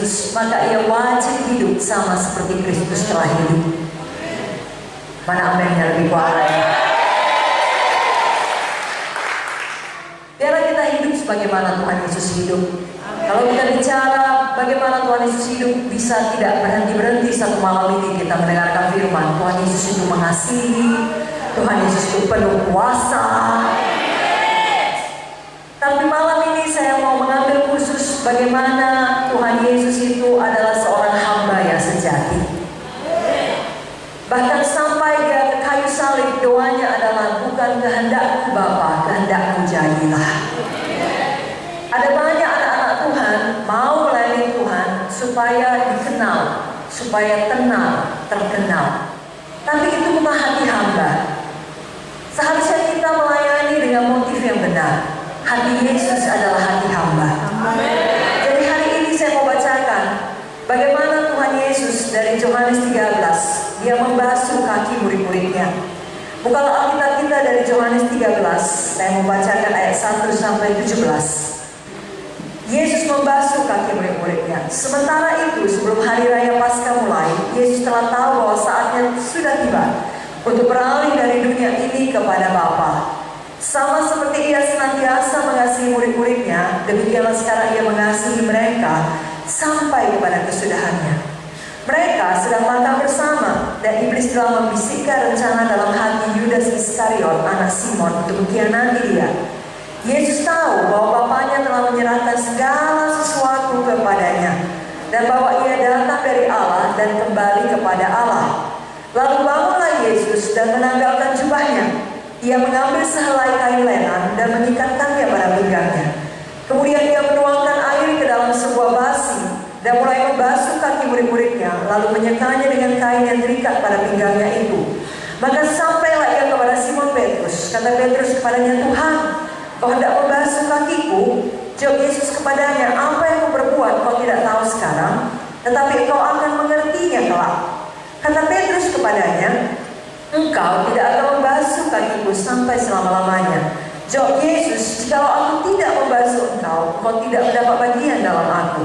Yesus, maka ia wajib hidup sama seperti Kristus telah hidup. Mana amennya lebih kuat? Biarlah kita hidup sebagaimana Tuhan Yesus hidup. Kalau kita bicara bagaimana Tuhan Yesus hidup, bisa tidak berhenti-berhenti satu malam ini kita mendengarkan firman. Tuhan Yesus itu mengasihi, Tuhan Yesus itu penuh kuasa. Tapi malam ini saya mau mengambil khusus bagaimana Tuhan Yesus itu adalah seorang hamba yang sejati. Bahkan sampai dia ke kayu salib, doanya adalah bukan kehendakku Bapa, kehendakmu jadilah. Ada banyak anak-anak Tuhan mau melayani Tuhan supaya dikenal, supaya terkenal. Tapi itu bukan hati hamba. Seharusnya kita melayani dengan motif yang benar. Hati Yesus adalah hati hamba. Jadi hari ini saya mau bacakan bagaimana Tuhan Yesus dari Yohanes 13, dia membasuh kaki murid-muridnya. Bukalah Alkitab kita dari Yohanes 13, saya mau bacakan ayat 1 sampai 17. Yesus membasuh kaki murid-muridnya. Sementara itu, sebelum hari raya Paskah mulai, Yesus telah tahu bahwa saatnya sudah tiba untuk beralih dari dunia ini kepada Bapa. Sama seperti ia senantiasa mengasihi murid-muridnya, demikianlah sekarang ia mengasihi mereka sampai kepada kesudahannya. Mereka sedang makan bersama, dan iblis telah membisikkan rencana dalam hati Yudas Iskariot, anak Simon, untuk mengkhianati dia. Yesus tahu bahwa Bapanya telah menyerahkan segala sesuatu kepadanya, dan bahwa ia datang dari Allah dan kembali kepada Allah. Lalu bangunlah Yesus dan menanggalkan jubahnya. Ia mengambil sehelai kain lenan dan mengikatkannya pada pinggangnya. Kemudian ia menuangkan air ke dalam sebuah basi dan mulai membasuh kaki murid-muridnya, lalu menyekanya dengan kain yang terikat pada pinggangnya itu. Maka sampailah ia kepada Simon Petrus. Kata Petrus kepadanya, Tuhan, kau hendak membasuh kakiku? Jawab Yesus kepadanya, apa yang kau perbuat kau tidak tahu sekarang, tetapi kau akan mengertinya kelak. Kata Petrus kepadanya, engkau tidak akan membasuh kakiku sampai selama-lamanya. Jawab Yesus, jikalau aku tidak membasuh engkau, kau tidak mendapat bagian dalam aku.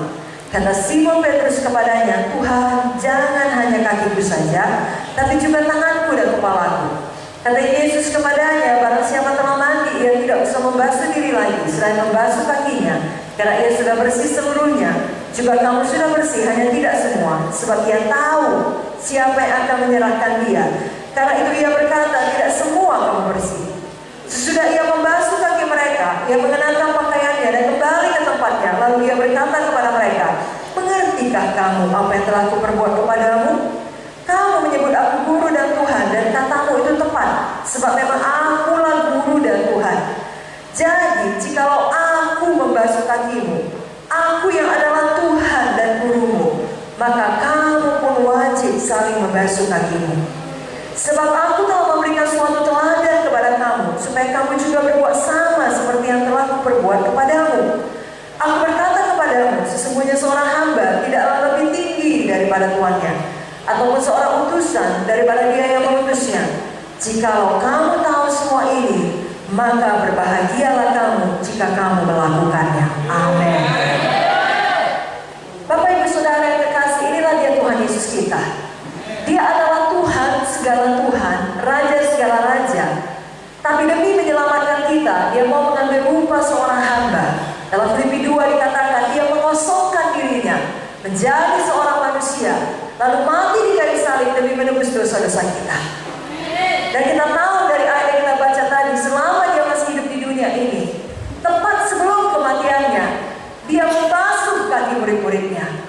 Kata Simon Petrus kepadanya, Tuhan, jangan hanya kakiku saja, tapi juga tanganku dan kepalaku. Kata Yesus kepadanya, barang siapa telah mandi, ia tidak usah membasuh diri lagi, selain membasuh kakinya, karena ia sudah bersih seluruhnya. Juga kamu sudah bersih, hanya tidak semua, sebab ia tahu siapa yang akan menyerahkan dia. Karena itu ia berkata, tidak semua kamu bersih. Sesudah ia membasuh kaki mereka, ia mengenakan pakaiannya dan kembali ke tempatnya. Lalu ia berkata kepada mereka, mengertikah kamu apa yang telah kuperbuat kepadamu? Kamu menyebut aku guru dan Tuhan, dan katamu itu tepat, sebab memang akulah guru dan Tuhan. Jadi jikalau aku membasuh kakimu, aku yang adalah Tuhan dan gurumu, maka kamu pun wajib saling membasuh kakimu. Sebab aku telah memberikan suatu teladan kepada kamu, supaya kamu juga berbuat sama seperti yang telah kuperbuat kepadamu. Aku berkata kepadamu, sesungguhnya seorang hamba tidaklah lebih tinggi daripada tuannya, ataupun seorang utusan daripada dia yang mengutusnya. Jikalau kamu tahu semua ini, maka berbahagialah kamu jika kamu melakukannya. Amin. Bapak Ibu Saudara yang terkasih, inilah dia Tuhan Yesus kita. Dia adalah Tuhan segala Tuhan, Raja segala Raja. Tapi demi menyelamatkan kita, dia mau mengambil rupa seorang hamba. Dalam Filipi 2 dikatakan, dia mengosongkan dirinya menjadi seorang manusia, lalu mati di kayu salib demi menebus dosa-dosa kita. Dan kita tahu dari ayat yang kita baca tadi, selama dia masih hidup di dunia ini, tepat sebelum kematiannya, dia membasuh kaki murid-muridnya.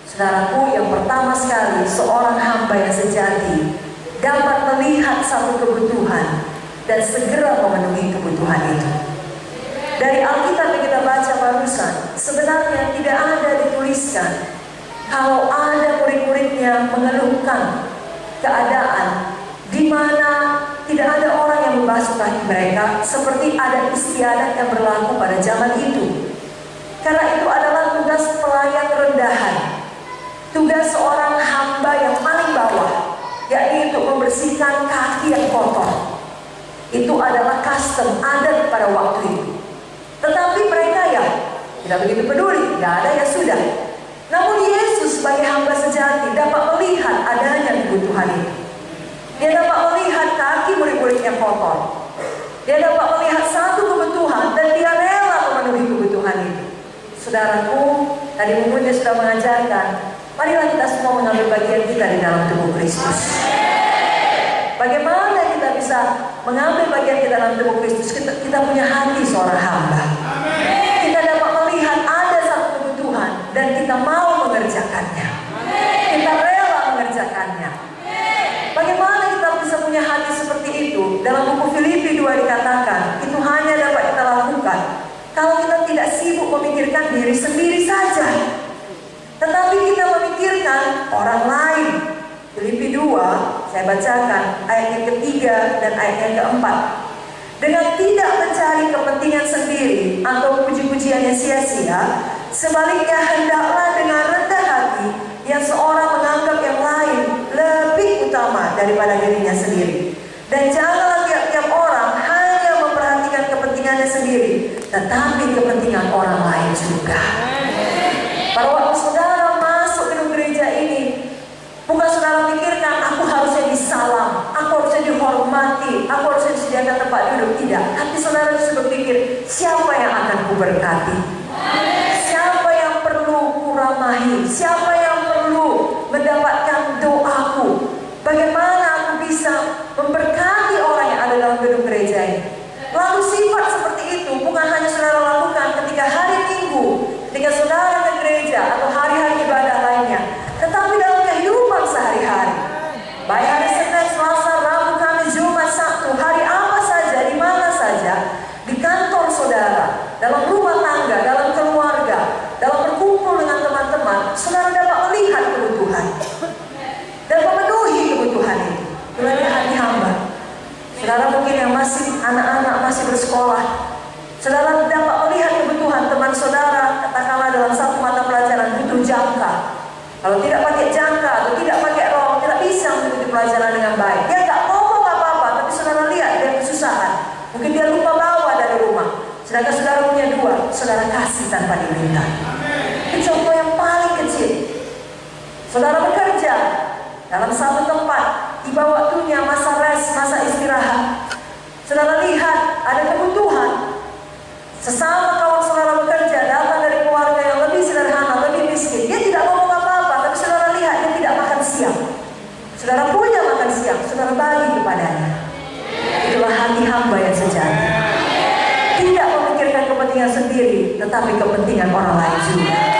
Saudaraku, yang pertama sekali, seorang hamba yang sejati dapat melihat satu kebutuhan dan segera memenuhi kebutuhan itu. Dari Alkitab yang kita baca barusan, sebenarnya tidak ada dituliskan kalau ada murid-muridnya mengeluhkan keadaan di mana tidak ada orang yang membasuh kaki mereka, seperti adat istiadat yang berlaku pada zaman itu. Karena itu adalah tugas pelayan rendahan, tugas seorang hamba yang paling bawah, yakni untuk membersihkan kaki yang kotor. Itu adalah custom, adat pada waktu itu. Tetapi mereka ya tidak begitu peduli, tidak ada ya sudah. Namun sebagai hamba sejati dapat melihat adanya kebutuhan itu. Dia dapat melihat kaki murid-muridnya kotor. Dia dapat melihat satu kebutuhan dan dia rela memenuhi kebutuhan itu. Saudaraku, tadi Bunda sudah mengajarkan, marilah kita semua mengambil bagian kita di dalam tubuh Kristus. Bagaimana kita bisa mengambil bagian kita dalam tubuh Kristus? Kita punya hati seorang hamba. Kita dapat melihat ada satu kebutuhan dan kita mau mengerjakannya. Kita rela mengerjakannya. Bagaimana kita bisa punya hati seperti itu? Dalam buku Filipi 2 dikatakan, itu hanya dapat kita lakukan kalau kita tidak sibuk memikirkan diri sendiri saja, tetapi kita memikirkan orang lain. Filipi 2, saya bacakan ayat yang ketiga dan ayat yang keempat. Dengan tidak mencari kepentingan sendiri atau puji-pujian yang sia-sia, sebaliknya hendaklah dengan rendah hati yang seorang menganggap yang lain lebih utama daripada dirinya sendiri. Dan janganlah tiap-tiap orang hanya memperhatikan kepentingannya sendiri, tetapi kepentingan orang lain juga. Pada waktu saudara masuk gedung gereja ini, bukan saudara pikirkan aku harusnya disalam, aku harusnya dihormati, aku harusnya disediakan tempat duduk. Tidak, tapi saudara bisa berpikir, siapa yang akan kuberkati? Siapa yang perlu kuramahi? Siapa yang perlu mendapatkan doaku? Bagaimana aku bisa memberkati orang yang ada dalam gedung gereja ini? Lalu sifat seperti itu bukan hanya saudara lakukan ketika hari Minggu, ketika saudara ke gereja atau hari-hari ibadah lainnya, tetapi dalam kehidupan sehari-hari. Baik hari Senin, Selasa, Rabu, Kamis, Jumat, Sabtu, hari apa saja, di mana saja, di kantor saudara, dalam rumah tangga, dalam keluarga, dalam berkumpul dengan teman-teman, saudara dapat melihat kebutuhan dan memenuhi kebutuhan itu. Itulah hati hamba. Saudara mungkin yang masih anak-anak, masih bersekolah, saudara dapat melihat kebutuhan teman saudara, katakanlah dalam satu mata pelajaran butuh jangka. Kalau tidak pakai jangka atau tidak pakai rok, tidak bisa mengikuti pelajaran dengan baik. Dia nggak ngomong apa-apa, tapi saudara lihat dia kesusahan. Mungkin dia lupa bawa dari rumah. Sedangkan saudara punya dua, saudara kasih tanpa diminta. Itu contoh yang paling kecil. Saudara bekerja dalam satu tempat, tiba waktunya masa rest, masa istirahat. Saudara lihat ada kebutuhan. Sesama kawan saudara bekerja datang dari keluarga yang lebih sederhana, lebih miskin. Dia tidak ngomong apa-apa, tapi saudara lihat dia tidak makan siang. Saudara punya makan siang, saudara bagi kepadanya. Itulah hati hamba yang sejati. Tidak memikirkan kepentingan sendiri, tetapi kepentingan orang lain juga.